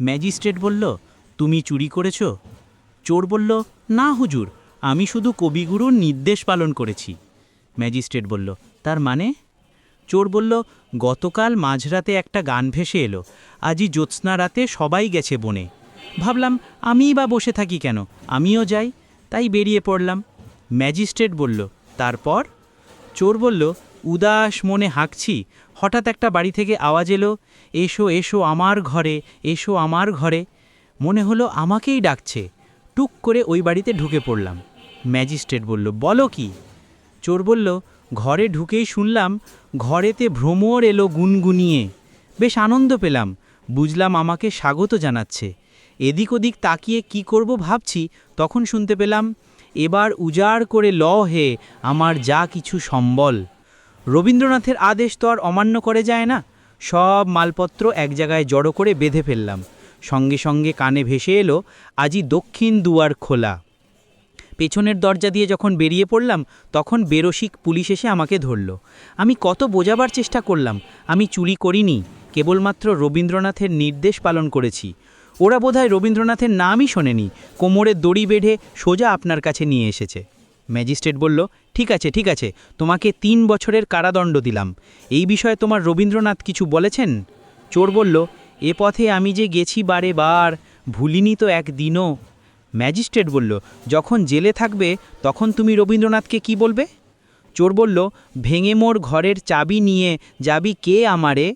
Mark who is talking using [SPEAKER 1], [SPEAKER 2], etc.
[SPEAKER 1] Magistrate বলল, তুমি চুরি করেছ? চোর বলল, না হুজুর, আমি শুধু কবিগুরুর নির্দেশ পালন করেছি। ম্যাজিস্ট্রেট বলল, তার মানে? চোর বলল, গতকাল মাঝরাতে একটা গান ভেসে এলো, আজই জ্যোৎস্না রাতে সবাই গেছে বনে। ভাবলাম আমিই বা বসে থাকি কেন, আমিও যাই, তাই বেরিয়ে পড়লাম। ম্যাজিস্ট্রেট বলল, তারপর? চোর বলল, উদাস মনে হাঁকছি, হঠাৎ একটা বাড়ি থেকে আওয়াজ এলো, এসো এসো আমার ঘরে, এসো আমার ঘরে। মনে হলো আমাকেই ডাকছে। টুক করে ওই বাড়িতে ঢুকে পড়লাম। ম্যাজিস্ট্রেট বলল, বলো কি? চোর বলল, ঘরে ঢুকেই শুনলাম ঘরেতে ভ্রমর এলো গুনগুনিয়ে। বেশ আনন্দ পেলাম, বুঝলাম আমাকে স্বাগত জানাচ্ছে। এদিক ওদিক তাকিয়ে কি করব ভাবছি, তখন শুনতে পেলাম, এবার উজাড় করে ল হে আমার যা কিছু সম্বল। রবীন্দ্রনাথের আদেশ তো আর অমান্য করে যায় না। সব মালপত্র এক জায়গায় জড়ো করে বেঁধে ফেললাম। সঙ্গে সঙ্গে কানে ভেসে এলো, আজই দক্ষিণ দুয়ার খোলা। পেছনের দরজা দিয়ে যখন বেরিয়ে পড়লাম, তখন বেরসিক পুলিশ এসে আমাকে ধরল। আমি কত বোঝাবার চেষ্টা করলাম, আমি চুরি করিনি, কেবলমাত্র রবীন্দ্রনাথের নির্দেশ পালন করেছি। ওরা বোধহয় রবীন্দ্রনাথের নামই শোনেনি, কোমরে দড়ি বেঁধে সোজা আপনার কাছে নিয়ে এসেছে। ম্যাজিস্ট্রেট বলল, ঠিক আছে ঠিক আছে, তোমাকে ৩ বছরের কারাদণ্ড দিলাম। এই বিষয়ে তোমার রবীন্দ্রনাথ কিছু বলেছেন? চোর বলল, এ পথে আমি যে গেছি বারে বার, ভুলিনি তো একদিনও। ম্যাজিস্ট্রেট বলল, যখন জেলে থাকবে তখন তুমি রবীন্দ্রনাথকে কি বলবে? চোর বলল, ভেঙে মোর ঘরের চাবি নিয়ে যাবি কে আমারে।